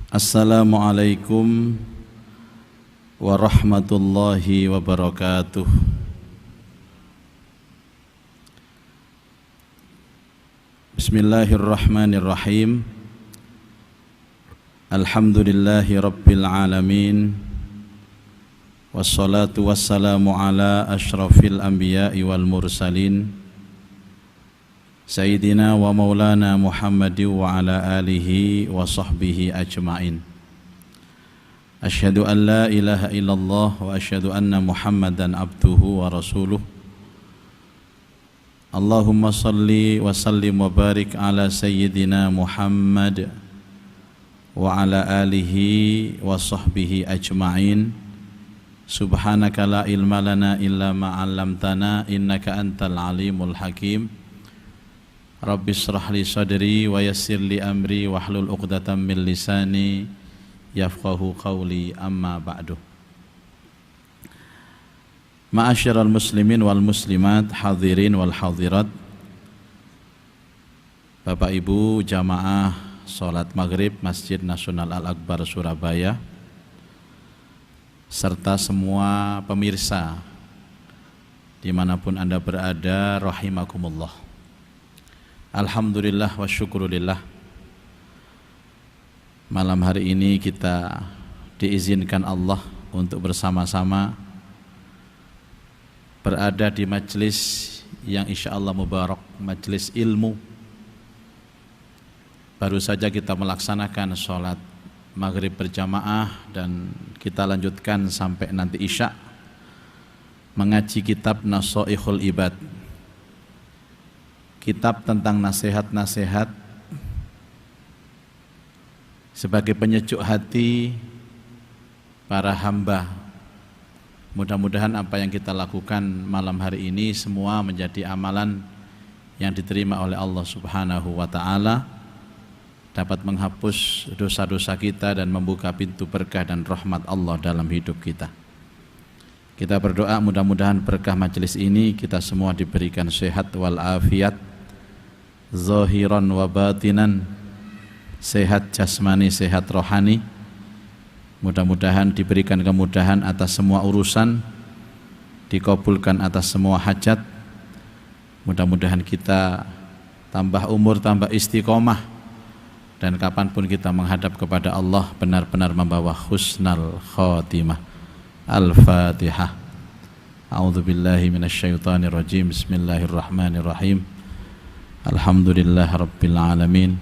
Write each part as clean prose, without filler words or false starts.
Assalamualaikum warahmatullahi wabarakatuh. Bismillahirrahmanirrahim. Alhamdulillahi rabbil alamin. Wassalatu wassalamu ala ashrafil anbiya'i wal mursalin Sayyidina wa maulana Muhammadin wa ala alihi wa sahbihi ajma'in. Asyhadu an la ilaha illallah wa asyhadu anna Muhammadan abduhu wa rasuluh. Allahumma salli wa sallim wa barik ala Sayyidina Muhammad wa ala alihi wa sahbihi ajma'in. Subhanaka la ilma lana illa ma 'allamtana innaka antal alimul hakim. Rabbi shrah li sadri wa yassir li amri wahlul 'uqdatam min lisani yafqahu qawli, amma ba'du. Ma'asyiral muslimin wal muslimat, hadirin wal hadirat, Bapak Ibu jamaah salat maghrib Masjid Nasional Al-Akbar Surabaya, serta semua pemirsa dimanapun Anda berada, rahimakumullah. Alhamdulillah wa syukurillah, malam hari ini kita diizinkan Allah untuk bersama-sama berada di majelis yang insya Allah mubarak, majelis ilmu. Baru saja kita melaksanakan sholat maghrib berjamaah dan kita lanjutkan sampai nanti isya mengaji kitab Nasaihul Ibad, kitab tentang nasihat-nasihat sebagai penyejuk hati para hamba. Mudah-mudahan apa yang kita lakukan malam hari ini semua menjadi amalan yang diterima oleh Allah Subhanahu wa ta'ala, dapat menghapus dosa-dosa kita dan membuka pintu berkah dan rahmat Allah dalam hidup kita. Kita berdoa mudah-mudahan berkah majelis ini kita semua diberikan sehat wal afiat, zahiran wa batinan, sehat jasmani, sehat rohani. Mudah-mudahan diberikan kemudahan atas semua urusan, dikabulkan atas semua hajat. Mudah-mudahan kita tambah umur, tambah istiqomah, dan kapanpun kita menghadap kepada Allah benar-benar membawa husnal khotimah. Al-Fatihah. A'udzubillahi minasyaitonirrajim. Bismillahirrahmanirrahim. Alhamdulillah rabbil alamin.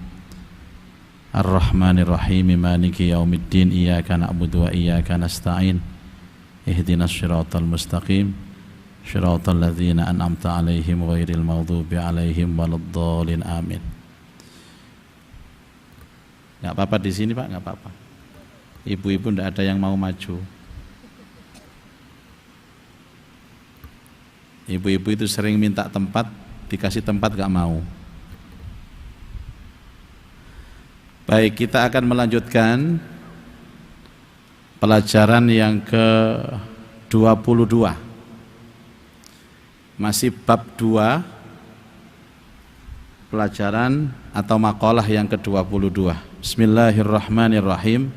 Ar-Rahmanir-Rahim. Maliki yaumiddin. Iyyaka na'budu wa iyyaka nasta'in. Ihdinas siratal mustaqim. Siratal ladzina an'amta 'alaihim ghairil maghdubi 'alaihim waladdallin. Amin. Enggak apa-apa di sini, Pak, enggak apa-apa. Ibu-ibu enggak ada yang mau maju. Ibu-ibu itu sering minta tempat, dikasih tempat enggak mau. Baik, kita akan melanjutkan pelajaran yang ke-22. Masih bab 2, pelajaran atau maqalah yang ke-22. Bismillahirrahmanirrahim.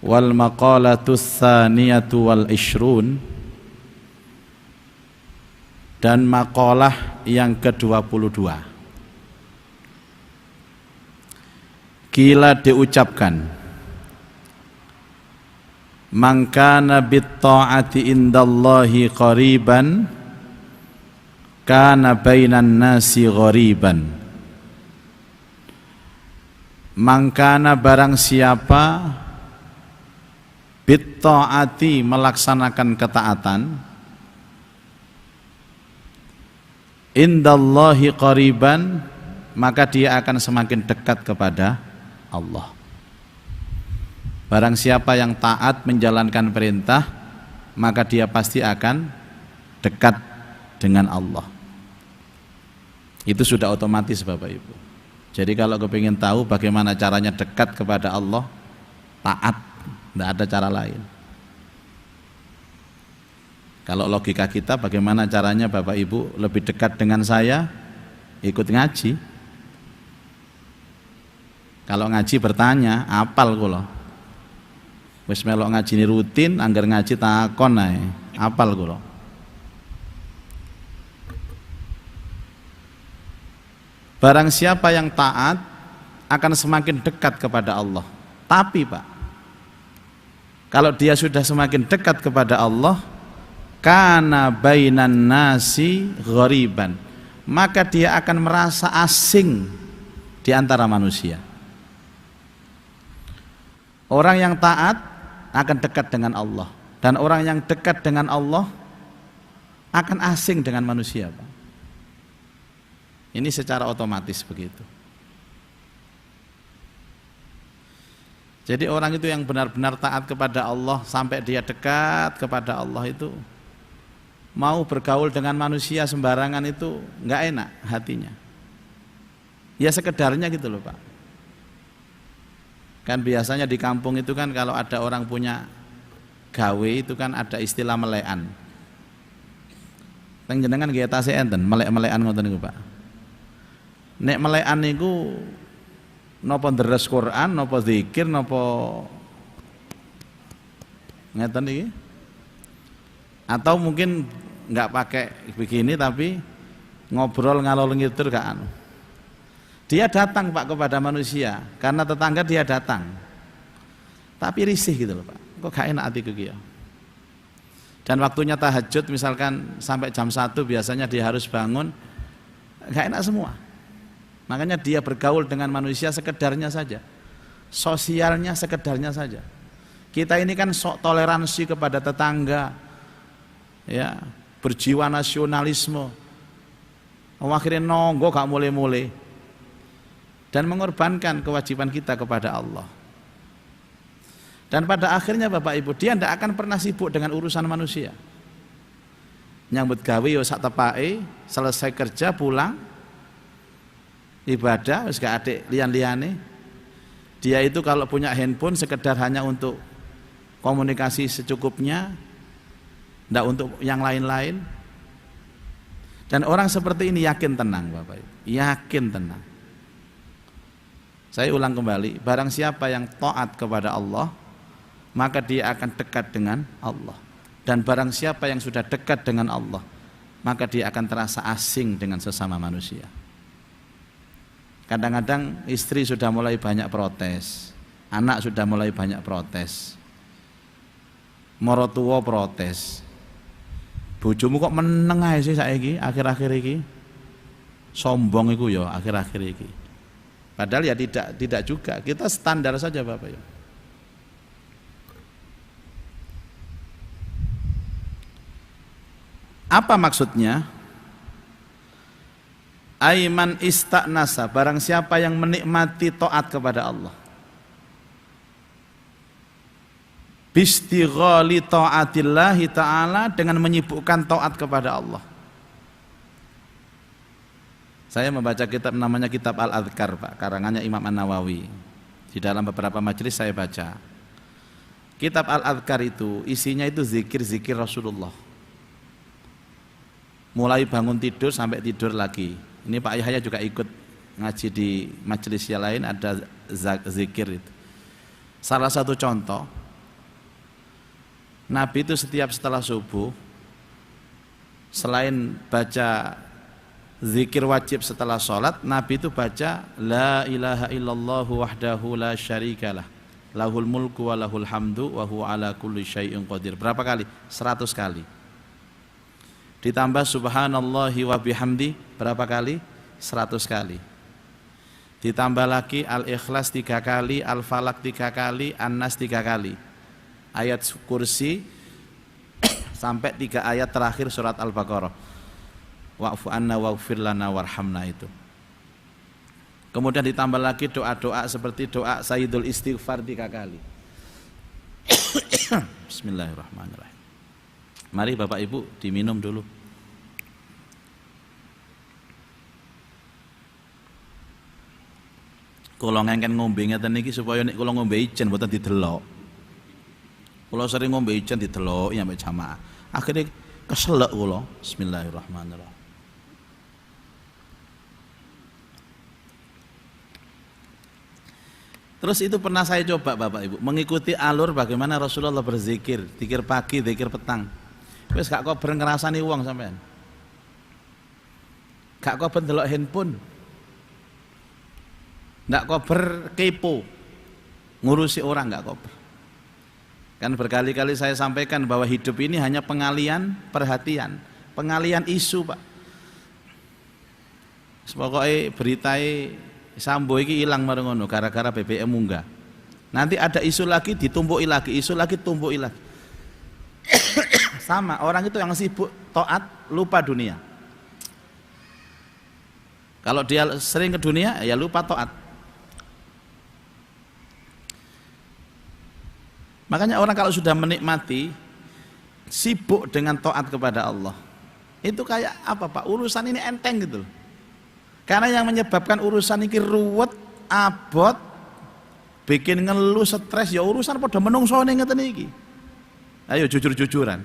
Wal maqalatus tsaniyatu wal ishrun, dan maqalah yang ke-22. Kila diucapkan, man kana bit ta'ati indallahi qariban kana bainan nasi ghariban. Man kana, barang siapa, bit ta'ati, melaksanakan ketaatan, indallahi qariban, maka dia akan semakin dekat kepada Allah. Barang siapa yang taat menjalankan perintah, maka dia pasti akan dekat dengan Allah. Itu sudah otomatis, Bapak Ibu. Jadi kalau kepingin tahu bagaimana caranya dekat kepada Allah, taat, tidak ada cara lain. Kalau logika kita, bagaimana caranya Bapak Ibu lebih dekat dengan saya? Ikut ngaji. Kalau ngaji bertanya, apal kula. Wis melok ngaji ini rutin, anggar ngaji takon ae, apal kula. Barang siapa yang taat akan semakin dekat kepada Allah. Tapi Pak, kalau dia sudah semakin dekat kepada Allah, kana bainan nasi ghariban, maka dia akan merasa asing di antara manusia. Orang yang taat akan dekat dengan Allah, dan orang yang dekat dengan Allah akan asing dengan manusia, Pak. Ini secara otomatis begitu. Jadi orang itu yang benar-benar taat kepada Allah sampai dia dekat kepada Allah itu, mau bergaul dengan manusia sembarangan itu nggak enak hatinya. Ya sekedarnya gitu loh Pak. Kan biasanya di kampung itu kan kalau ada orang punya gawe itu kan ada istilah melekan. Teng jenengan nggih tase enten melek-melekan ngoten niku Pak. Nek melekan niku napa deres Quran, napa zikir, napa ngeten iki? Atau mungkin nggak pakai begini tapi ngobrol ngalor ngidul gak anu. Dia datang Pak kepada manusia karena tetangga dia datang. Tapi risih gitu loh Pak. Kok gak enak hatiku gitu. Dan waktunya tahajud misalkan sampai jam 1 biasanya dia harus bangun, gak enak semua. Makanya dia bergaul dengan manusia sekedarnya saja. Sosialnya sekedarnya saja. Kita ini kan sok toleransi kepada tetangga. Ya, berjiwa nasionalisme. Akhirnya nonggo gak mulai-mulai. Dan mengorbankan kewajiban kita kepada Allah. Dan pada akhirnya Bapak Ibu, dia tidak akan pernah sibuk dengan urusan manusia. Nyambut gawe yo sak tepake, selesai kerja pulang, ibadah wis gak atik lian-liane. Dia itu kalau punya handphone sekedar hanya untuk komunikasi secukupnya, ndak untuk yang lain-lain. Dan orang seperti ini yakin tenang Bapak Ibu, yakin tenang. Saya ulang kembali, barang siapa yang taat kepada Allah, maka dia akan dekat dengan Allah. Dan barang siapa yang sudah dekat dengan Allah, maka dia akan terasa asing dengan sesama manusia. Kadang-kadang istri sudah mulai banyak protes, anak sudah mulai banyak protes, morotuwa protes. Bojomu kok meneng ae sih saiki akhir-akhir iki? Sombong iku ya akhir-akhir iki. Padahal ya tidak juga, kita standar saja Bapak ya. Apa maksudnya? Aiman istaknasa, barang siapa yang menikmati taat kepada Allah. Bistighali taatillahi ta'ala, dengan menyibukkan taat kepada Allah. Saya membaca kitab namanya Kitab Al-Adhkar Pak, karangannya Imam An-Nawawi. Di dalam beberapa majelis saya baca. Kitab Al-Adhkar itu isinya itu zikir-zikir Rasulullah. Mulai bangun tidur sampai tidur lagi. Ini Pak Yahya juga ikut ngaji di majelis yang lain, ada zikir itu. Salah satu contoh, Nabi itu setiap setelah subuh, selain baca zikir wajib setelah sholat, Nabi itu baca La ilaha illallah wahdahu la syarikalah, lahul mulku wa lahul hamdu wa huwa ala kulli syai'in qadir. Berapa kali? 100 kali. Ditambah subhanallahi wa bihamdi berapa kali? 100 kali. Ditambah lagi al-ikhlas 3 kali, al-falak 3 kali, an-nas 3 kali. Ayat kursi sampai 3 ayat terakhir surat Al-Baqarah. Wa'fu anna waghfir lana warhamna itu. Kemudian ditambah lagi doa-doa seperti doa Sayyidul Istighfar 3 kali. Bismillahirrahmanirrahim. Mari Bapak Ibu diminum dulu. Kula ngengken ngombe ngeten niki supaya nek kula ngombe ijen mboten didelok. Kula sering ngombe ijen didelok ya mek jamaah. Akhirnya keselek kula. Bismillahirrahmanirrahim. Terus itu pernah saya coba Bapak Ibu, mengikuti alur bagaimana Rasulullah berzikir, zikir pagi, zikir petang. Wis gak kober ngerasani wong sampean. Gak kober ndelok handphone. Ndak kober kepo. Ngurusi orang gak kober. Kan berkali-kali saya sampaikan bahwa hidup ini hanya pengalian perhatian, pengalian isu, Pak. Pokoknya beritai Sambo iki ilang marang ngono gara-gara BBM munggah. Nanti ada isu lagi ditumpuki lagi, isu lagi tumpuki lagi. Sama, orang itu yang sibuk taat lupa dunia. Kalau dia sering ke dunia ya lupa taat. Makanya orang kalau sudah menikmati sibuk dengan taat kepada Allah. Itu kayak apa Pak? Urusan ini enteng gitu. Karena yang menyebabkan urusan ini ruwet, abot, bikin ngeluh, stres, ya urusan pada menungsone ngeten iki. Ayo jujur-jujuran.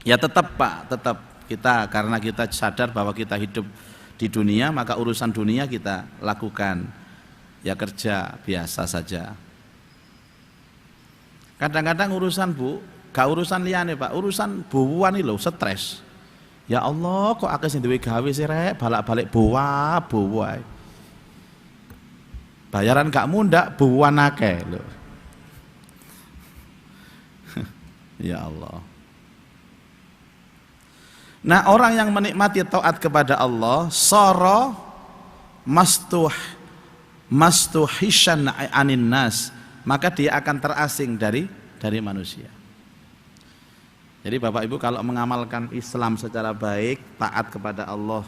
Ya tetap Pak, tetap kita karena kita sadar bahwa kita hidup di dunia, maka urusan dunia kita lakukan. Ya kerja biasa saja. Kadang-kadang urusan Bu, gak urusan liane Pak, urusan buwan ini loh, stres. Ya Allah, kok akeh sing duwe gawe sih rek, balak-balik buah. Bayaran gak mundak, buwan akeh lho. Ya Allah. Nah, orang yang menikmati taat kepada Allah, sara mastuhishan anin nas, maka dia akan terasing dari manusia. Jadi Bapak Ibu kalau mengamalkan Islam secara baik, taat kepada Allah,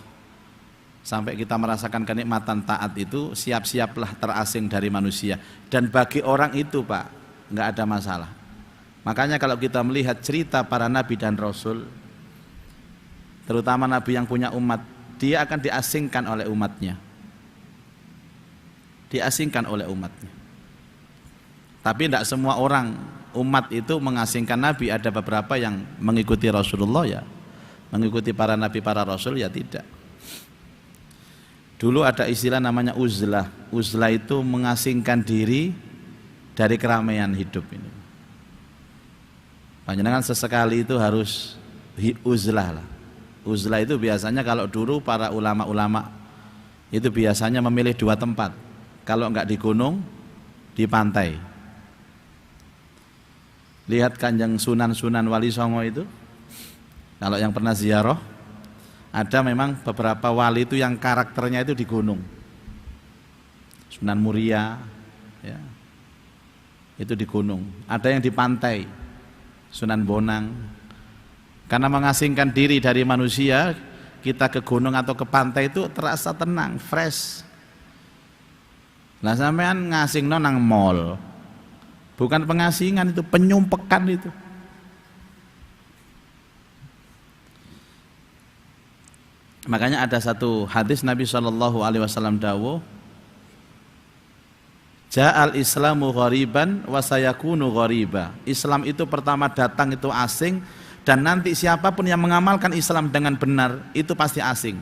sampai kita merasakan kenikmatan taat itu, siap-siaplah terasing dari manusia. Dan bagi orang itu Pak, nggak ada masalah. Makanya kalau kita melihat cerita para nabi dan rasul, terutama nabi yang punya umat, dia akan diasingkan oleh umatnya. Diasingkan oleh umatnya. Tapi tidak semua orang umat itu mengasingkan Nabi, ada beberapa yang mengikuti Rasulullah ya, mengikuti para Nabi para Rasul ya tidak. Dulu ada istilah namanya uzlah. Uzlah itu mengasingkan diri dari keramaian hidup ini. Panjenengan sesekali itu harus uzlah lah. Uzlah itu biasanya kalau dulu para ulama-ulama itu biasanya memilih dua tempat. Kalau enggak di gunung, di pantai. Lihat Kanjeng Sunan Wali Songo itu, kalau yang pernah ziarah, ada memang beberapa wali itu yang karakternya itu di gunung. Sunan Muria, ya, itu di gunung. Ada yang di pantai, Sunan Bonang. Karena mengasingkan diri dari manusia, kita ke gunung atau ke pantai itu terasa tenang, fresh. Nah sampean ngasingno nang mall. Bukan pengasingan itu, penyumpekan itu. Makanya ada satu hadis Nabi SAW dawuh, Ja'al Islamu ghariban wa sayakunu ghariba. Islam itu pertama datang itu asing, dan nanti siapapun yang mengamalkan Islam dengan benar itu pasti asing.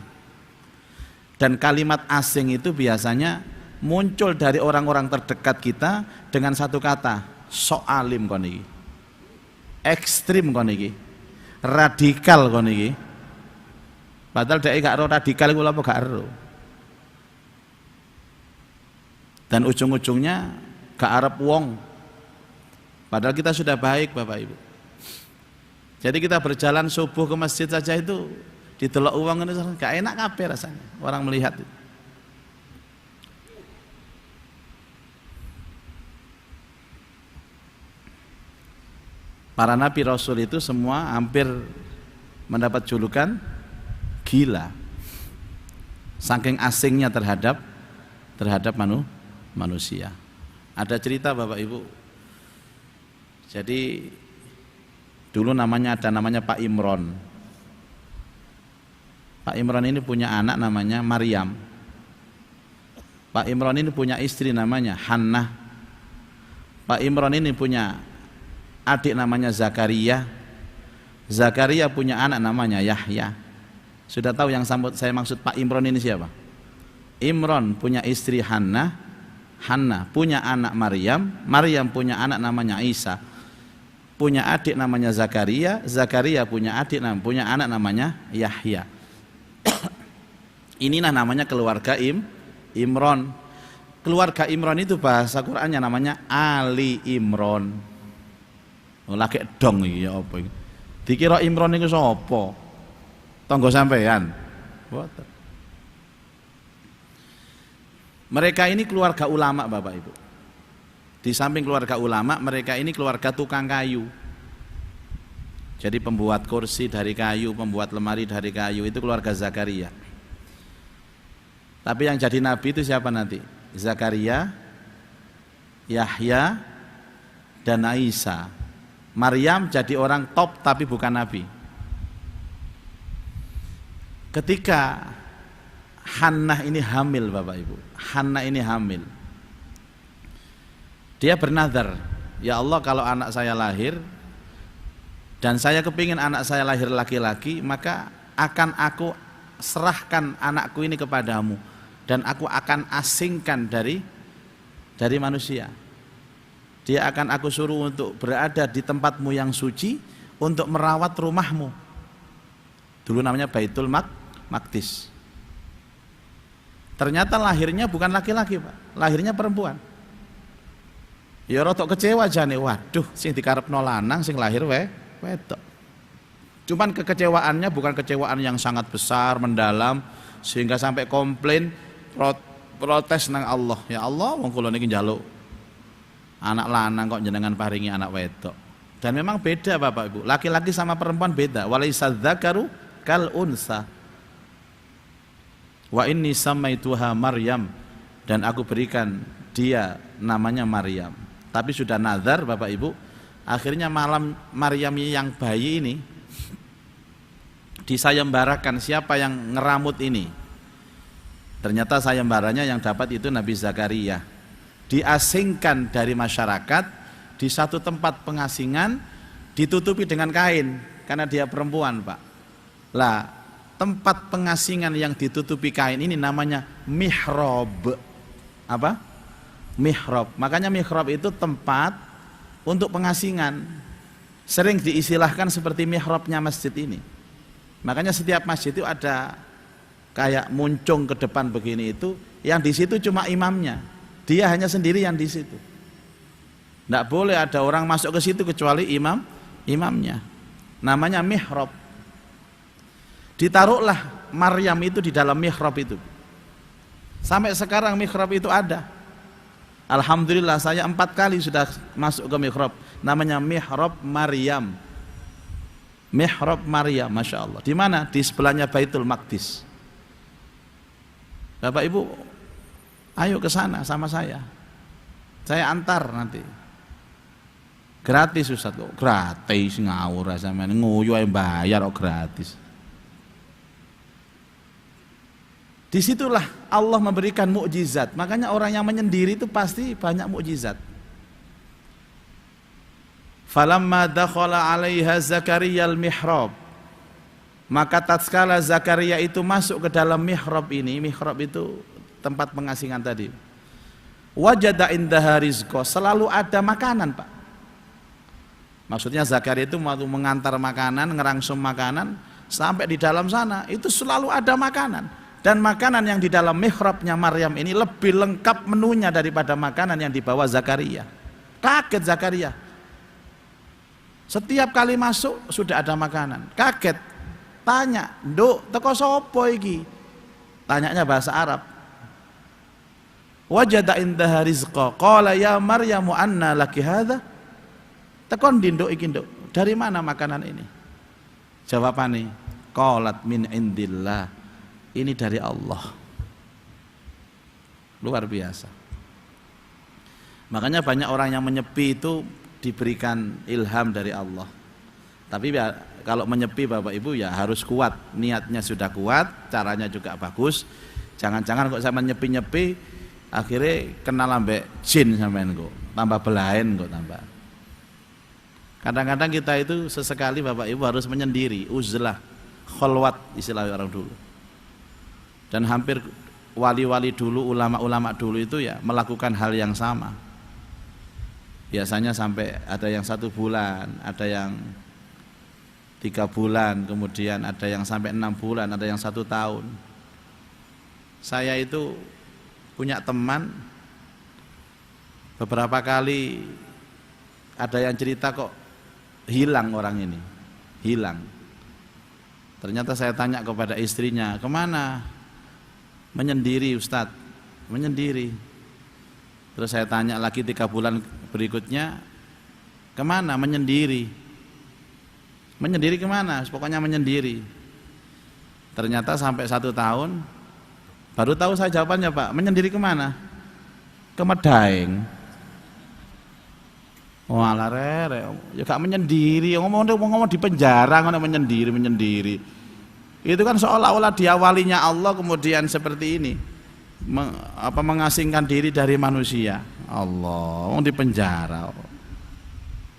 Dan kalimat asing itu biasanya muncul dari orang-orang terdekat kita dengan satu kata, sok alim kon iki, ekstrim kon iki, radikal kon iki. Padahal dhek gak ero radikal iku apa gak ero. Dan ujung-ujungnya gak arep wong. Padahal kita sudah baik Bapak Ibu. Jadi kita berjalan subuh ke masjid saja itu didelok uang itu gak enak kabeh rasanya orang melihat itu. Para nabi rasul itu semua hampir mendapat julukan gila, saking asingnya terhadap manusia. Ada cerita Bapak Ibu. Jadi dulu ada namanya Pak Imron. Pak Imron ini punya anak namanya Maryam. Pak Imron ini punya istri namanya Hannah. Pak Imron ini punya adik namanya Zakaria. Zakaria punya anak namanya Yahya. Sudah tahu yang saya maksud Pak Imron ini siapa? Imron punya istri Hannah, Hannah punya anak Maryam, Maryam punya anak namanya Isa, punya adik namanya Zakaria, Zakaria punya anak namanya Yahya. Inilah namanya keluarga Imron. Keluarga Imron itu bahasa Qur'annya namanya Ali Imron. Oh, lagi dong iki ya apa iki? Dikira Imron iku sapa? Tangga sampean. Mboten. Mereka ini keluarga ulama Bapak Ibu. Di samping keluarga ulama, mereka ini keluarga tukang kayu. Jadi pembuat kursi dari kayu, pembuat lemari dari kayu, itu keluarga Zakaria. Tapi yang jadi nabi itu siapa nanti? Zakaria, Yahya, dan Isa. Maryam jadi orang top tapi bukan nabi. Ketika Hannah ini hamil Bapak Ibu, Hannah ini hamil, dia bernazar, ya Allah kalau anak saya lahir dan saya kepingin anak saya lahir laki-laki, maka akan aku serahkan anakku ini kepadamu dan aku akan asingkan dari manusia. Dia akan aku suruh untuk berada di tempatmu yang suci untuk merawat rumahmu. Dulu namanya Baitul Maqdis. Ternyata lahirnya bukan laki-laki Pak, lahirnya perempuan. Ya rotok kecewa jane, waduh sing dikarepno lanang sing lahir wedok. Cuman kekecewaannya bukan kecewaan yang sangat besar, mendalam sehingga sampai komplain, protes nang Allah. Ya Allah, wong kula niki njaluk anak lanang kok jenengan paringi anak wedok. Dan memang beda Bapak Ibu, laki-laki sama perempuan beda. Walaisa dzakaru kal unsa. Wa inni samaituha Maryam, dan aku berikan dia namanya Maryam. Tapi sudah nazar Bapak Ibu, akhirnya malam Maryam yang bayi ini disayembarakan, siapa yang ngeramut ini? Ternyata sayembaranya yang dapat itu Nabi Zakaria. Diasingkan dari masyarakat di satu tempat pengasingan, ditutupi dengan kain karena dia perempuan Pak. Lah tempat pengasingan yang ditutupi kain ini namanya mihrab. Apa? Mihrab. Makanya mihrab itu tempat untuk pengasingan. Sering diistilahkan seperti mihrabnya masjid ini. Makanya setiap masjid itu ada kayak muncung ke depan begini itu, yang di situ cuma imamnya. Dia hanya sendiri yang di situ. Tidak boleh ada orang masuk ke situ kecuali imamnya. Namanya mihrab. Ditaruhlah Maryam itu di dalam mihrab itu. Sampai sekarang mihrab itu ada. Alhamdulillah saya 4 kali sudah masuk ke mihrab. Namanya mihrab Maryam. Mihrab Maryam, Masya Allah. Di mana? Di sebelahnya Baitul Maqdis. Bapak Ibu, ayo ke sana sama saya. Saya antar nanti. Gratis Ustaz kok. Gratis ngawur sampean nguyu ae bayar kok gratis. Disitulah Allah memberikan mukjizat. Makanya orang yang menyendiri itu pasti banyak mukjizat. Falamma dakhala 'alaiha Zakaria al-mihrab, maka tatkala Zakaria itu masuk ke dalam mihrab ini, mihrab itu tempat pengasingan tadi, wajada indaha rizqa, selalu ada makanan Pak. Maksudnya Zakaria itu mau mengantar makanan, ngerangsum makanan, sampai di dalam sana itu selalu ada makanan. Dan makanan yang di dalam mihrabnya Maryam ini lebih lengkap menunya daripada makanan yang dibawa Zakaria. Kaget Zakaria. Setiap kali masuk sudah ada makanan. Kaget. Tanya, "Nduk, teko sapa iki?" Tanyanya bahasa Arab. Wajada indaha rizqa. Qala ya Maryamu anna laki hadza? Tekon nduk iki nduk. Dari mana makanan ini? Jawabane, qalat min indillah. Ini dari Allah. Luar biasa. Makanya banyak orang yang menyepi itu diberikan ilham dari Allah. Tapi ya, kalau menyepi Bapak Ibu ya harus kuat. Niatnya sudah kuat, caranya juga bagus. Jangan-jangan kok sama nyepi-nyepi akhirnya kenal ambek jin sampean kok. Tambah belain kok tambah. Kadang-kadang kita itu sesekali Bapak Ibu harus menyendiri, uzlah, kholwat istilah orang dulu. Dan hampir wali-wali dulu, ulama-ulama dulu itu ya melakukan hal yang sama. Biasanya sampai ada yang 1 bulan, ada yang 3 bulan, kemudian ada yang sampai 6 bulan, ada yang 1 tahun. Saya itu punya teman, beberapa kali ada yang cerita kok hilang orang ini, hilang. Ternyata saya tanya kepada istrinya, kemana? Menyendiri Ustadz, menyendiri. Terus saya tanya lagi 3 bulan berikutnya, kemana? Menyendiri. Menyendiri kemana? Pokoknya menyendiri. Ternyata sampai 1 tahun, baru tahu saya jawabannya, Pak. Menyendiri kemana? Ke Medaeng. Walah rere, ya gak menyendiri, ngomong di penjara, ngomong menyendiri. Itu kan seolah-olah dia walinya Allah, kemudian seperti ini, mengasingkan diri dari manusia. Allah, di penjara.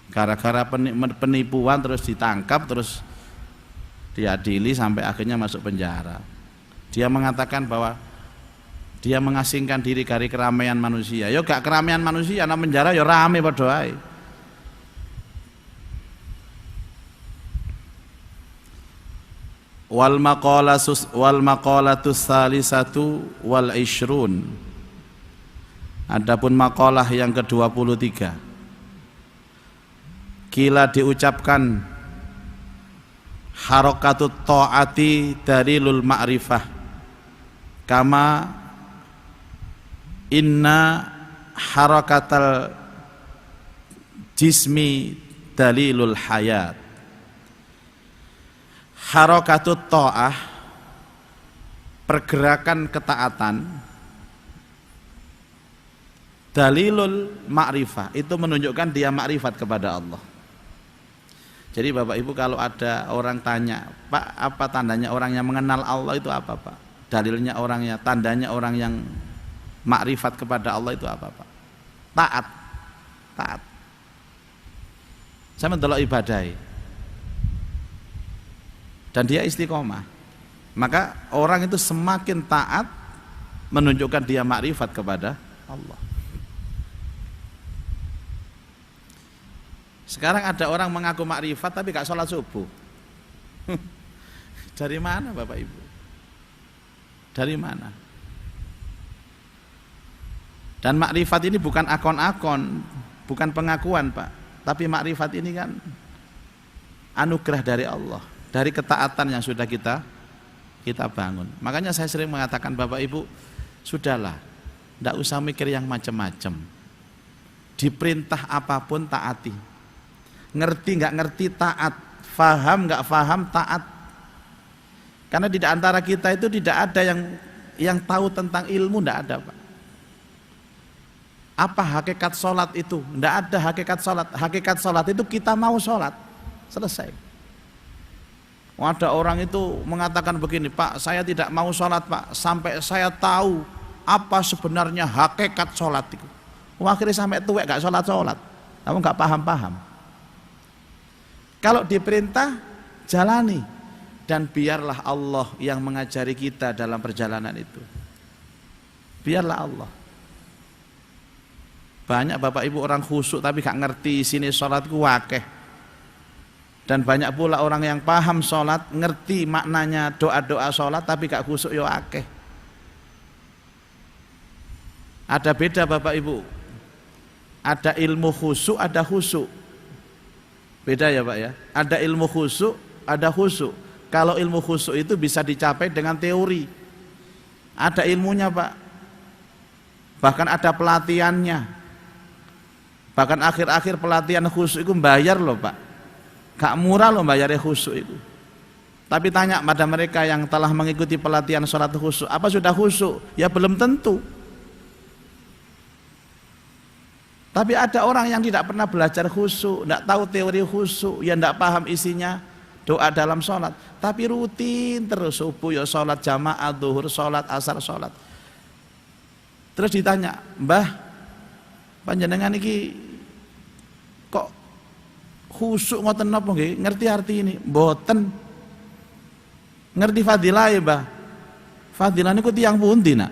Gara-gara penipuan terus ditangkap, terus diadili sampai akhirnya masuk penjara. Dia mengatakan bahwa dia mengasingkan diri dari keramaian manusia. Yo gak keramaian manusia, nang penjara yo rame padha ae. Wal maqalatus salisatu wal ishrun. Adapun maqalah yang ke-23, kila diucapkan harakatut ta'ati dalilul ma'rifah kama inna harakatal jismi dalilul hayat. Harakatut ta'ah, pergerakan ketaatan, dalilul ma'rifah, itu menunjukkan dia makrifat kepada Allah. Jadi Bapak Ibu kalau ada orang tanya, Pak, apa tandanya orang yang mengenal Allah itu apa, Pak? Dalilnya orangnya, tandanya orang yang makrifat kepada Allah itu apa, Pak? Taat. Taat. Saya mendelok ibadai. Dan dia istiqomah, maka orang itu semakin taat menunjukkan dia makrifat kepada Allah. Sekarang ada orang mengaku makrifat tapi gak sholat subuh. Dari mana Bapak Ibu? Dari mana? Dan makrifat ini bukan akon-akon, bukan pengakuan Pak, tapi makrifat ini kan anugerah dari Allah, dari ketaatan yang sudah kita bangun. Makanya saya sering mengatakan Bapak Ibu, sudahlah, tidak usah mikir yang macam-macam. Diperintah apapun taati. Ngerti nggak ngerti taat, faham nggak faham taat. Karena di antara kita itu tidak ada yang tahu tentang ilmu, tidak ada Pak. Apa hakikat sholat itu? Tidak ada hakikat sholat. Hakikat sholat itu kita mau sholat, selesai. Ada orang itu mengatakan begini, Pak, saya tidak mau sholat Pak, sampai saya tahu apa sebenarnya hakikat sholat itu. Akhirnya sampai tuwek gak sholat-sholat, kamu gak paham-paham. Kalau diperintah, jalani. Dan biarlah Allah yang mengajari kita dalam perjalanan itu. Biarlah Allah. Banyak Bapak Ibu orang khusyuk tapi gak ngerti sini sholatku wakeh. Dan banyak pula orang yang paham sholat, ngerti maknanya doa-doa sholat tapi gak khusyuk yo akeh. Ada beda Bapak Ibu. Ada ilmu khusyuk, ada khusyuk. Beda ya Pak ya. Ada ilmu khusyuk, ada khusyuk. Kalau ilmu khusyuk itu bisa dicapai dengan teori. Ada ilmunya Pak. Bahkan ada pelatihannya. Bahkan akhir-akhir pelatihan khusyuk itu bayar loh Pak. Gak murah loh bayarnya khusyuk itu. Tapi tanya pada mereka yang telah mengikuti pelatihan sholat khusyuk, apa sudah khusyuk? Ya belum tentu. Tapi ada orang yang tidak pernah belajar khusyuk, tidak tahu teori khusyuk, yang tidak paham isinya doa dalam sholat, tapi rutin terus subuh ya sholat jamaah, zuhur sholat, asar sholat. Terus ditanya, Mbah, panjenengan iki kok khusyuk ngoten napa nggih? Ngerti arti ini? Mboten. Ngerti fadilah ya, Mbah? Fadilah niku tiyang pundi, Nak?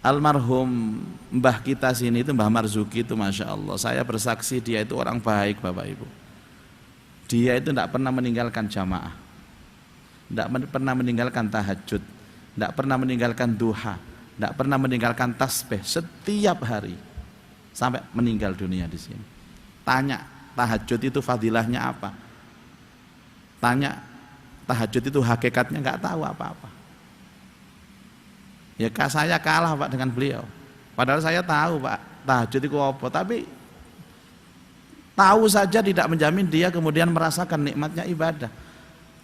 Almarhum mbah kita sini itu Mbah Marzuki itu Masya Allah, saya bersaksi dia itu orang baik Bapak Ibu. Dia itu tidak pernah meninggalkan jamaah, tidak pernah meninggalkan tahajud, tidak pernah meninggalkan duha, tidak pernah meninggalkan tasbih setiap hari sampai meninggal dunia di sini. Tanya tahajud itu fadilahnya apa? Tanya tahajud itu hakikatnya nggak tahu apa-apa. Ya saya kalah Pak dengan beliau. Padahal saya tahu Pak tahajud itu apa, tapi tahu saja tidak menjamin dia kemudian merasakan nikmatnya ibadah.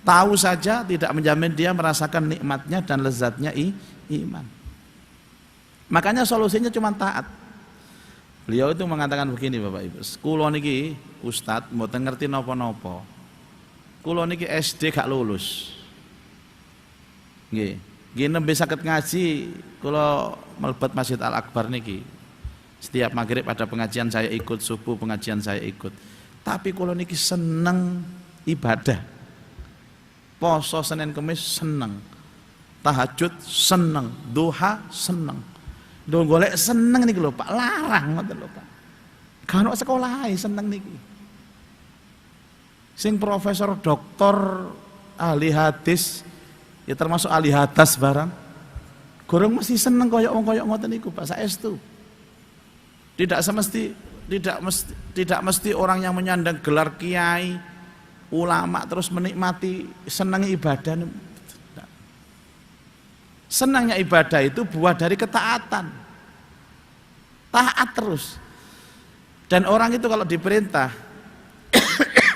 Tahu saja tidak menjamin dia merasakan nikmatnya dan lezatnya iman. Makanya solusinya cuma taat. Beliau itu mengatakan begini Bapak Ibu, kula niki Ustadz mboten ngerti napa-napa. Kula niki SD gak lulus. Nggih. Nggih nembe saged ngaji kula mlebet Masjid Al Akbar niki. Setiap maghrib ada pengajian saya ikut, subuh pengajian saya ikut. Tapi kula niki seneng ibadah. Poso Senin Kamis seneng. Tahajud seneng, duha seneng. Lho golek seneng niki lho Pak, larang ngoten lho Pak. Kan sekolah seneng niki. Sing profesor doktor ahli hadis ya termasuk ahli hadas barang gorong mesti seneng koyok ngoten niku Pak saestu. Tidak mesti orang yang menyandang gelar kiai ulama terus menikmati senang ibadah. Senangnya ibadah itu buah dari ketaatan, taat terus. Dan orang itu kalau diperintah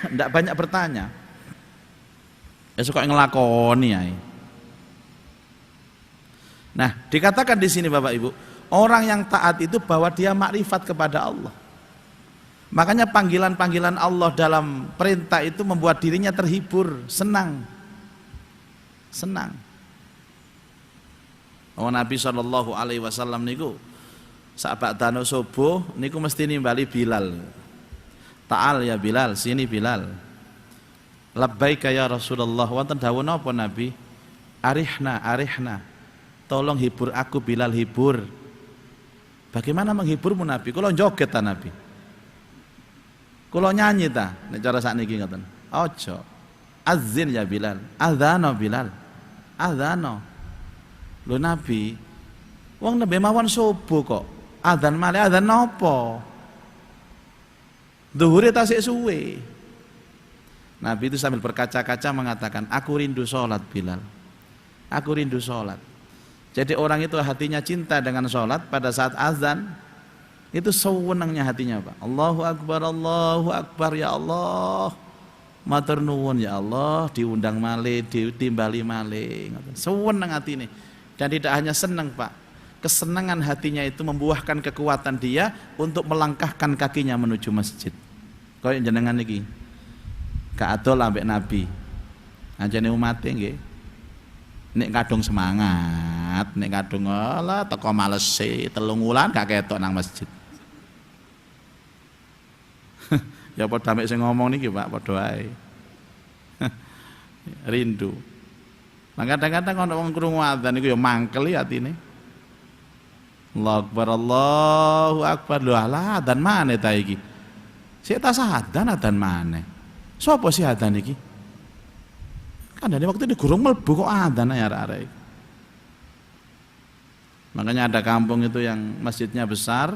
tidak banyak bertanya, ya suka ngelakoni ya. Nah, dikatakan di sini Bapak Ibu, orang yang taat itu bahwa dia makrifat kepada Allah. Makanya panggilan-panggilan Allah dalam perintah itu membuat dirinya terhibur, senang. Senang. Oh Nabi SAW niku sahabat dano subuh niku mesti nimbali Bilal. Ta'al ya Bilal, sini Bilal. Labbaika ya Rasulullah. Wonten dawuh napa Nabi? Arihna. Tolong hibur aku Bilal, hibur. Bagaimana menghiburmu Nabi? Kalau joget ta Nabi. Kalau nyanyi ta, nek cara sakniki ngoten. Ojo. Azin ya Bilal. Adzano Bilal. Adzano. Lho Nabi, wong nembe mawon subuh kok. Adzan malih adzan napa? Zuhure tasik suwe. Nabi itu sambil berkaca-kaca mengatakan, aku rindu sholat Bilal. Aku rindu sholat. Jadi orang itu hatinya cinta dengan sholat pada saat azan itu sewenangnya hatinya Pak. Allahu Akbar ya Allah. Matur nuwun ya Allah, diundang malih, ditimbali malih. Sewenang hati ini. Dan tidak hanya senang Pak, kesenangan hatinya itu membuahkan kekuatan dia untuk melangkahkan kakinya menuju masjid. Kaya jenengan niki. Gak adol ambek Nabi. Anjene umate nggih. Nek kadung semangat, nek kadung ala teko males telung wulan gak ketok nang masjid. Ya padha mek sing ngomong niki Pak, padha ae. Rindu. Nah kadang-kadang ana wong krungu adzan niku ya mangkel atine. Allahu Akbar. Lho alah adzan maneh ta iki? Sik ta adzan maneh. Sopo sih adzan iki? Kandane waktu itu gurung mlebu kok adzan ya arek-arek. Makanya ada kampung itu yang masjidnya besar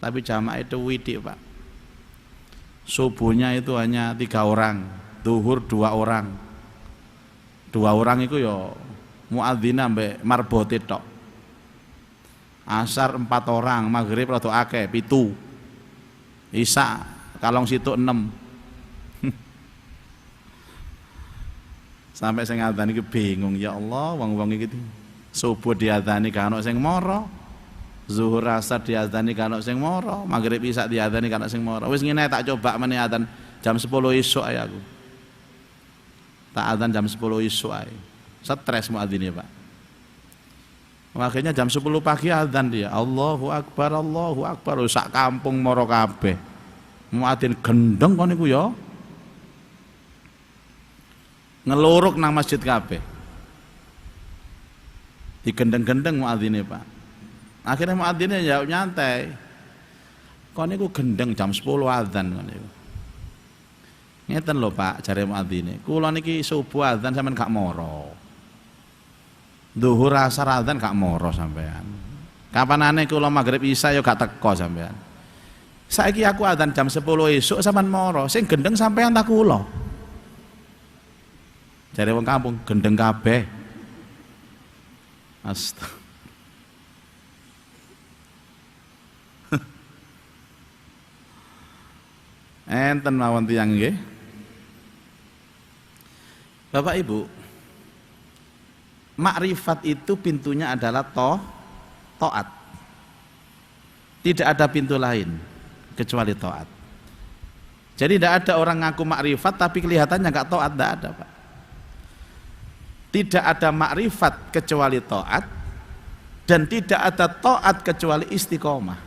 tapi jamaah itu widik Pak. Subuhnya itu hanya 3 orang, zuhur 2 orang. 2 orang itu ya muadzin ambek marbote tok. Asar 4 orang, maghrib rada akeh 7. Isya kalong situ 6. Sampai sing adzan iki bingung, ya Allah, wong-wong iki subuh diadzani gak ono sing mara. Zuhur asar diadzani gak ono sing mara, maghrib isya diadzani gak ono sing mara. Wis ngene tak coba meneh adzan jam 10 isuk ae aku. Tak adzan jam 10 isuk ae. Stres muadzinnya, Pak. Makanya jam 10 pagi adzan dia. Allahu Akbar, sak kampung mara kabeh. Muadzin gendeng kon niku ya. Ngeluruk nang masjid kabeh. Digendeng-gendeng muadzine, Pak. Akhirnya muadzine jawab nyantai. Kok niku gendeng jam 10 adzan ngono niku. Ngeten lho Pak, jare muadzine. Kula niki subuh adzan sampean gak moro. Zuhur asar adzan gak moro sampean. Kapanane kula magrib isya ya gak teko sampean. Saiki aku adzan jam 10 esuk sampean moro, sing gendeng sampean tak kula. Jare wong kampung gendeng kabeh. Astagfirullah. Enten mawon tiyang nggih. Bapak Ibu, makrifat itu pintunya adalah taat. Tidak ada pintu lain kecuali taat. Jadi tidak ada orang ngaku makrifat tapi kelihatannya enggak taat, tidak ada, Pak. Tidak ada makrifat kecuali taat dan tidak ada taat kecuali istiqomah.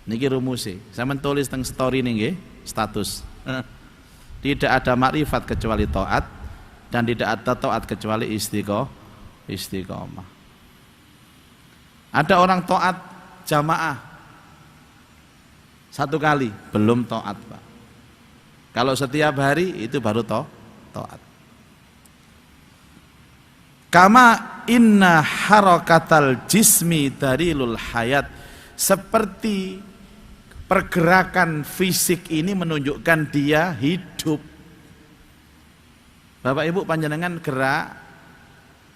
Niki rumuse, sampeyan tulis teng story niki, status. Tidak ada makrifat kecuali taat dan tidak ada taat kecuali istiqomah. Ada orang taat jamaah satu kali, belum taat, Pak. Kalau setiap hari itu baru taat. Kama inna harakatal jismi darilul hayat, seperti pergerakan fisik ini menunjukkan dia hidup. Bapak Ibu panjenengan gerak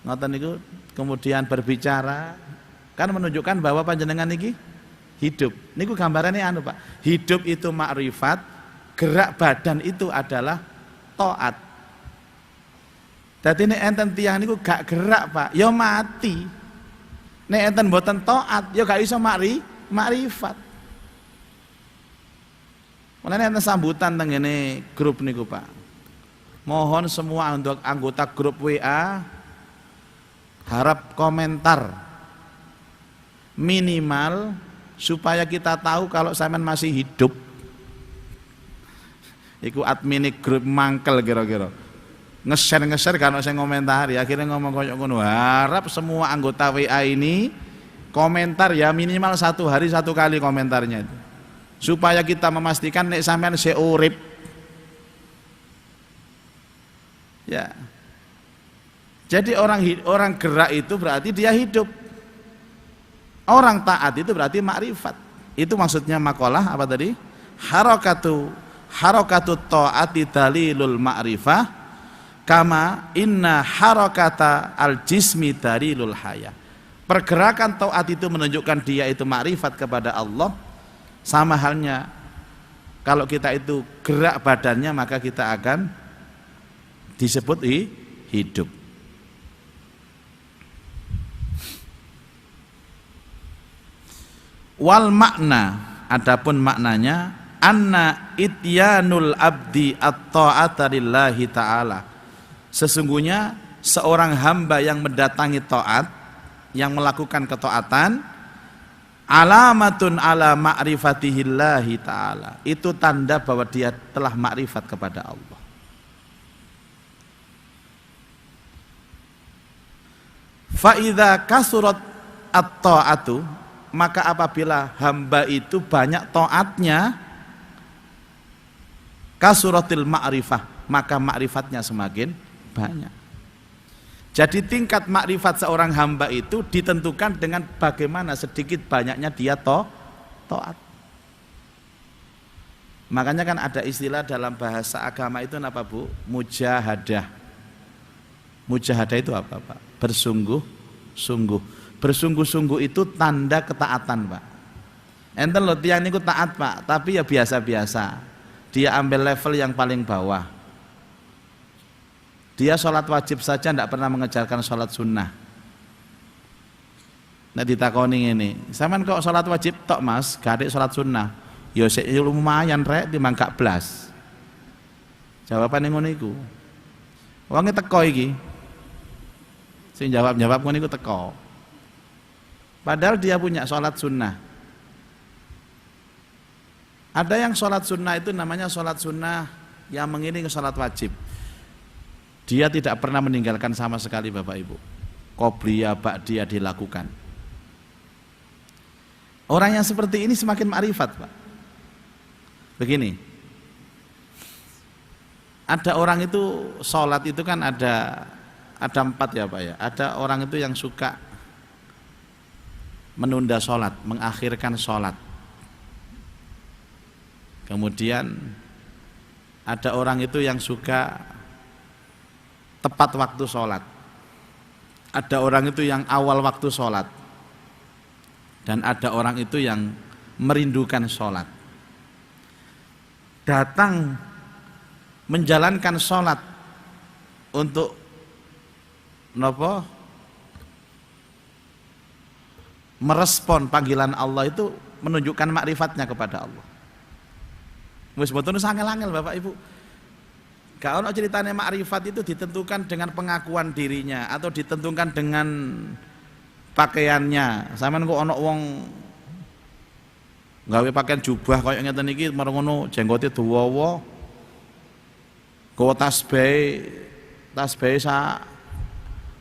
ngoten niku kemudian berbicara kan menunjukkan bahwa panjenengan niki hidup. Niku gambarannya anu Pak. Hidup itu makrifat, gerak badan itu adalah taat. Dadi nek enten tiyang niku gak gerak, Pak, ya mati. Nek enten mboten taat, ya gak iso makrifat. Mulane enten sambutan teng ngene grup niku, Pak. Mohon semua untuk anggota grup WA harap komentar minimal supaya kita tahu kalau sampean masih hidup. Iku admin grup mangkel kira-kira. Nge-share kan saya komentari, akhirnya ngomong koyo ngono. Harap semua anggota WA ini komentar ya minimal 1 hari 1 kali komentarnya itu. Supaya kita memastikan nek sampean seurip. Ya. Jadi orang gerak itu berarti dia hidup. Orang taat itu berarti makrifat. Itu maksudnya makalah apa tadi? Harakatu taati dalilul ma'rifah kama inna harakata al jismi dalilul hayah. Pergerakan taat itu menunjukkan dia itu makrifat kepada Allah. Sama halnya kalau kita itu gerak badannya maka kita akan disebut hidup. Wal makna, adapun maknanya anna ityanul abdi at-ta'ata lillahi ta'ala. Sesungguhnya seorang hamba yang mendatangi taat, yang melakukan ketaatan, alamatun ala ma'rifatihillahi ta'ala, itu tanda bahwa dia telah makrifat kepada Allah. Fa'idha kasurat at-ta'atu, maka apabila hamba itu banyak taatnya, kasuratil ma'rifah, maka makrifatnya semakin banyak. Jadi tingkat makrifat seorang hamba itu ditentukan dengan bagaimana sedikit banyaknya dia taat. Makanya kan ada istilah dalam bahasa agama itu apa, Bu? Mujahadah. Mujahadah itu apa, Pak? Bersungguh-sungguh. Bersungguh-sungguh itu tanda ketaatan, Pak. Enten loh tiang niku taat, Pak, tapi ya biasa-biasa. Dia ambil level yang paling bawah. Dia sholat wajib saja tidak pernah mengejarkan sholat sunnah. Nah ditakoni ini, sampean kok sholat wajib tok Mas, gak ada sholat sunnah? Ya lumayan rek timbang gak blas. Jawabane ngono iku. Wonge teko iki. Sing jawab ngono iku teko. Padahal dia punya sholat sunnah. Ada yang sholat sunnah itu namanya sholat sunnah yang mengiringi sholat wajib. Dia tidak pernah meninggalkan sama sekali, Bapak Ibu. qobliyah, ba'diyah dilakukan. Orang yang seperti ini semakin ma'rifat, Pak. Begini, ada orang itu sholat itu kan ada 4 ya Pak ya. Ada orang itu yang suka menunda sholat, mengakhirkan sholat. Kemudian ada orang itu yang suka tepat waktu sholat. Ada orang itu yang awal waktu sholat. Dan ada orang itu yang merindukan sholat. Datang menjalankan sholat untuk merespon panggilan Allah itu menunjukkan makrifatnya kepada Allah. Wis mboten angel-angel Bapak Ibu. Gak ono ceritane makrifat itu ditentukan dengan pengakuan dirinya atau ditentukan dengan pakaiannya. Sampeyan kok ono wong gawe pakaian jubah kaya ngeten iki marang ngono jenggote dawa. Gawa tasbih sak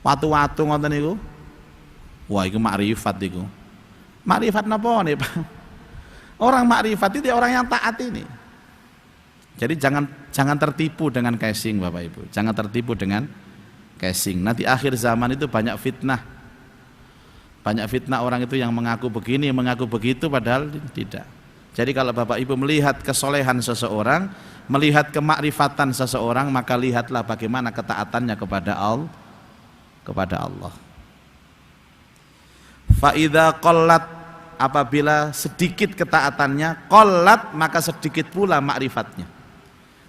watu-watu ngoten niku. Wah, iku makrifat iku. Makrifat napa nih, Pak? Orang makrifat itu orang yang taat ini. Jadi jangan tertipu dengan casing Bapak Ibu. Jangan tertipu dengan casing. Nanti akhir zaman itu banyak fitnah. Banyak fitnah orang itu yang mengaku begini, mengaku begitu padahal tidak. Jadi kalau Bapak Ibu melihat kesolehan seseorang, melihat kemakrifatan seseorang, maka lihatlah bagaimana ketaatannya kepada Allah. Fa idza qallat, apabila sedikit ketaatannya, qallat maka sedikit pula makrifatnya.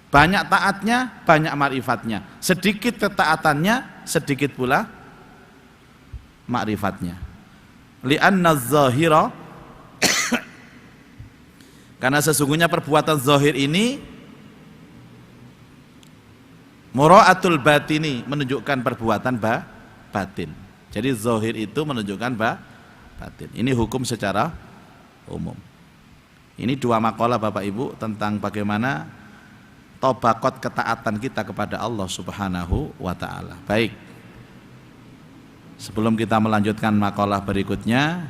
Banyak taatnya, banyak makrifatnya. Sedikit ketaatannya, sedikit pula makrifatnya. Li'anna zahira, karena sesungguhnya perbuatan zahir ini mura'atul batini, menunjukkan perbuatan batin. Jadi zahir itu menunjukkan batin. Ini hukum secara umum. Ini 2 makalah Bapak Ibu tentang bagaimana tobakot ketaatan kita kepada Allah Subhanahu wa ta'ala. Baik, sebelum kita melanjutkan makalah berikutnya,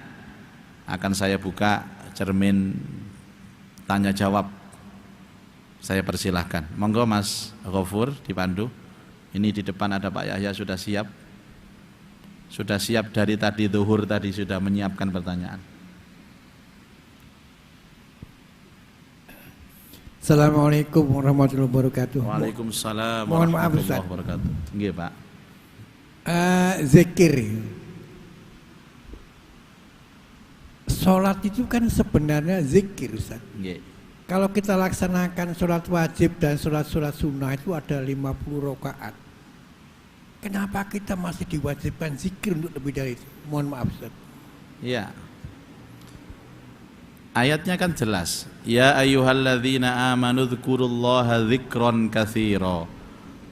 akan saya buka cermin tanya jawab. Saya persilahkan, monggo Mas Ghafur dipandu. Ini di depan ada Pak Yahya, sudah siap dari tadi zuhur tadi sudah menyiapkan pertanyaan. Assalamualaikum warahmatullahi wabarakatuh. Waalaikumsalam Mohon maaf warahmatullahi Ustaz. wabarakatuh. Nggih Pak. Zikir. Sholat itu kan sebenarnya zikir Ustaz. Nggih. Kalau kita laksanakan sholat wajib dan sholat sunnah itu ada 50 rakaat. Kenapa kita masih diwajibkan zikir untuk lebih dari itu? Mohon maaf Ustaz. Ya. Ayatnya kan jelas. Ya ayyuhalladzina amanu dzkurullaha dzikran katsira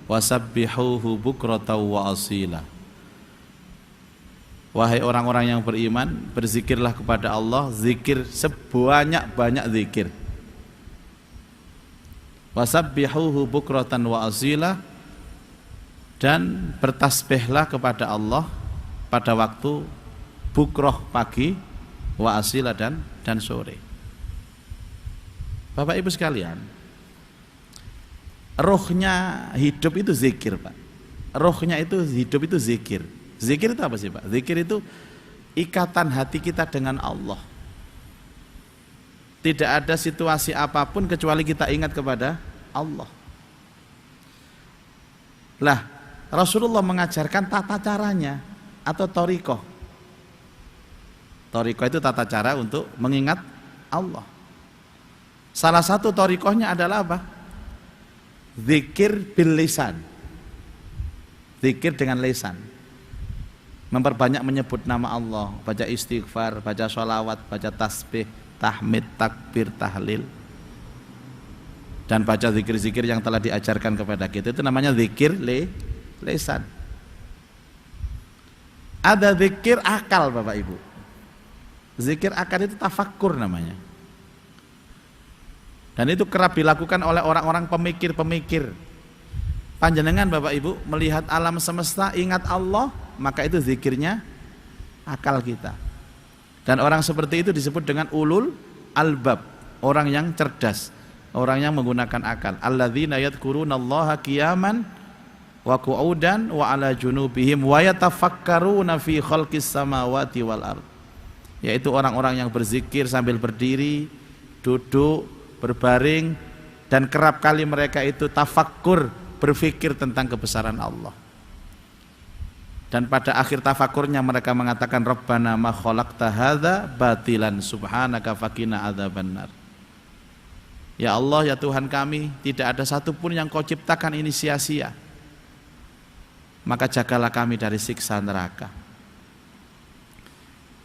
wasabbihuhu bukratan wa asila. Wahai orang-orang yang beriman, berzikirlah kepada Allah, zikir sebanyak-banyak zikir. Wasabbihuhu bukratan wa asila, dan bertasbihlah kepada Allah pada waktu bukroh pagi, wa asila dan sore. Bapak Ibu sekalian, rohnya hidup itu zikir Pak. Rohnya itu hidup itu zikir. Zikir itu apa sih Pak? Zikir itu ikatan hati kita dengan Allah. Tidak ada situasi apapun kecuali kita ingat kepada Allah. Lah, Rasulullah mengajarkan tata caranya atau thariqah. Thariqah itu tata cara untuk mengingat Allah. Salah satu thariqahnya adalah apa? Zikir bil lisan. Zikir dengan lisan. Memperbanyak menyebut nama Allah, baca istighfar, baca sholawat, baca tasbih, tahmid, takbir, tahlil, dan baca zikir-zikir yang telah diajarkan kepada kita. Itu namanya zikir lisan. Ada zikir akal Bapak Ibu. Zikir akal itu tafakkur namanya. Dan itu kerap dilakukan oleh orang-orang pemikir-pemikir. Panjenengan Bapak Ibu melihat alam semesta, ingat Allah, maka itu zikirnya akal kita. Dan orang seperti itu disebut dengan ulul albab, orang yang cerdas, orang yang menggunakan akal. Alladzina yadhkurunallaha qiyaman wa qu'udan wa ala junubihim wa yatafakkaruna fi khalqis samawati wal ard. Yaitu orang-orang yang berzikir sambil berdiri, duduk, berbaring, dan kerap kali mereka itu tafakkur, berfikir tentang kebesaran Allah. Dan pada akhir tafakurnya mereka mengatakan Rabbana ma khalaqta hadza batilan subhanaka faqina adzabannar. Ya Allah, ya Tuhan kami, tidak ada satupun yang Kau ciptakan ini sia-sia. Maka jagalah kami dari siksa neraka.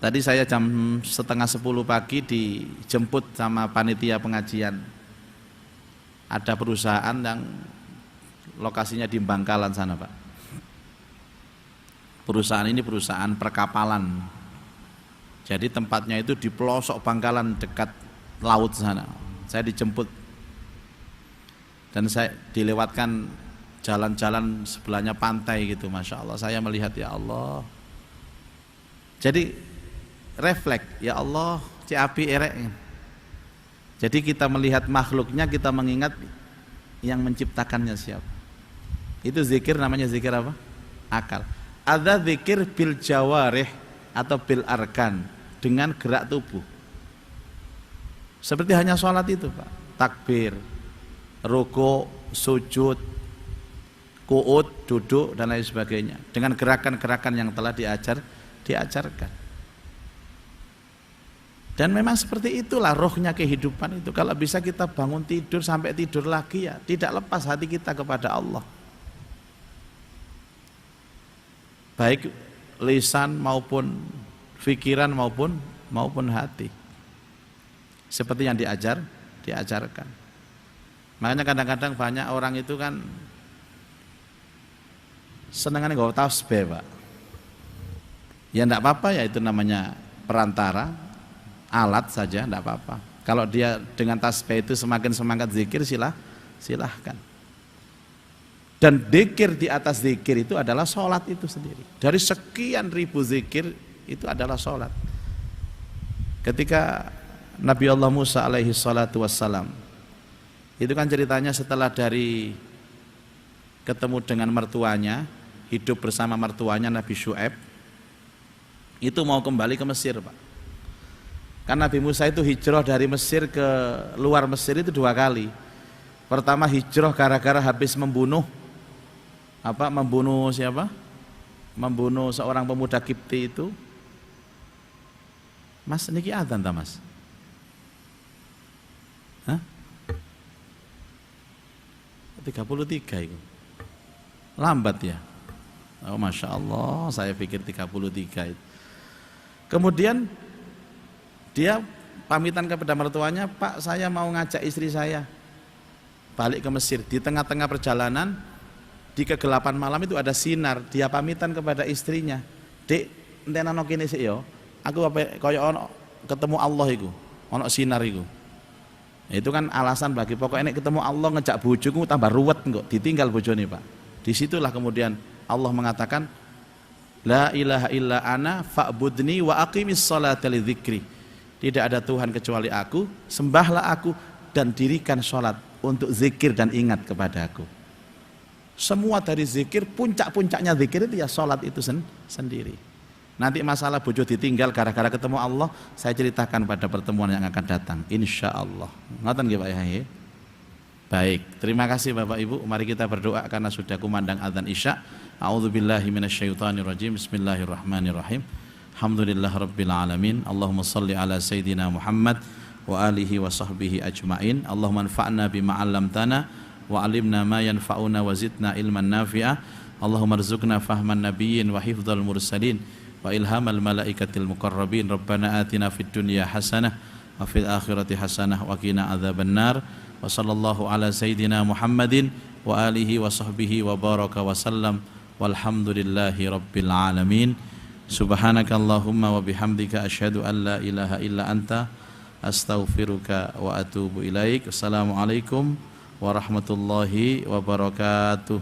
Tadi saya jam 9:30 pagi dijemput sama panitia pengajian. Ada perusahaan yang lokasinya di Bangkalan sana, Pak. Perusahaan ini perusahaan perkapalan. Jadi tempatnya itu di pelosok Bangkalan dekat laut sana. Saya dijemput dan saya dilewatkan jalan-jalan sebelahnya pantai gitu, Masya Allah. Saya melihat, ya Allah. Jadi refleks, ya Allah, ciapi erek. Jadi kita melihat makhluknya, kita mengingat yang menciptakannya siapa. Itu zikir, namanya zikir apa? Akal. Ada zikir bil jawarih atau bil arkan, dengan gerak tubuh. Seperti hanya sholat itu, Pak. Takbir, ruku, sujud, qu'ud, duduk, dan lain sebagainya. Dengan gerakan-gerakan yang telah diajarkan. Dan memang seperti itulah rohnya kehidupan itu. Kalau bisa kita bangun tidur sampai tidur lagi, ya tidak lepas hati kita kepada Allah. Baik lisan maupun pikiran maupun hati. Seperti yang diajarkan. Makanya kadang-kadang banyak orang itu kan senengannya nggak tasbih, Pak. Ya enggak apa-apa, ya itu namanya perantara, alat saja, enggak apa-apa. Kalau dia dengan tasbih itu semakin semangat zikir, silahkan. Dan zikir di atas zikir itu adalah sholat itu sendiri. Dari sekian ribu zikir itu adalah sholat. Ketika Nabi Allah Musa alaihi salatu wassalam, itu kan ceritanya setelah dari ketemu dengan mertuanya, hidup bersama mertuanya Nabi Syu'aib, itu mau kembali ke Mesir, Pak. Kan Nabi Musa itu hijrah dari Mesir ke luar Mesir itu 2 kali. Pertama hijrah gara-gara habis membunuh siapa? Membunuh seorang pemuda Kipti itu. Mas, niki adzan ta, Mas? Hah? 33 itu. Lambat ya. Oh, Masya Allah, saya pikir 33 itu. Kemudian dia pamitan kepada mertuanya, Pak, saya mau ngajak istri saya balik ke Mesir. Di tengah-tengah perjalanan, di kegelapan malam itu ada sinar. Dia pamitan kepada istrinya, Dek, enten ana kene sik ya. Aku kaya ono ketemu Allah iku, ono sinar iku. Itu kan alasan bagi pokoknya nek ketemu Allah ngejak bojoku tambah ruwet kok, ditinggal bojone, Pak. Disitulah kemudian Allah mengatakan, La ilaha illa ana fa'budni wa aqimis salata li dzikri. Tidak ada Tuhan kecuali aku, sembahlah aku dan dirikan sholat untuk zikir dan ingat kepada aku. Semua dari zikir, puncak-puncaknya zikir itu ya sholat itu sendiri. Nanti masalah bojo ditinggal gara-gara ketemu Allah, saya ceritakan pada pertemuan yang akan datang, insya Allah. Ngoten nggih Pak Yahya? Baik, terima kasih Bapak Ibu. Mari kita berdoa karena sudah kumandang adzan Isya. A'udzubillahi minasyaitonirrajim. Bismillahirrahmanirrahim. Alhamdulillah rabbil alamin. Allahumma salli ala sayyidina Muhammad wa alihi wa sahbihi ajmain. Allahumma anfa'na bima 'allamtana wa 'allimna ma yanfa'una wa zidna ilman nafi'a. Allahumma rzuqna fahman nabiyyin wa hifdzal mursalin wa ilhamal malaikatil muqarrabin. Rabbana atina fid dunya hasanah wa fil akhirati hasanah wa qina adzabannar. Wa sallallahu ala sayyidina Muhammadin wa alihi wa sahbihi wa baraka wa sallam. Walhamdulillahi rabbil alamin. Subhanakallahumma wa bihamdika asyhadu an la ilaha illa anta astaghfiruka wa atubu ilaik. Assalamualaikum warahmatullahi wabarakatuh.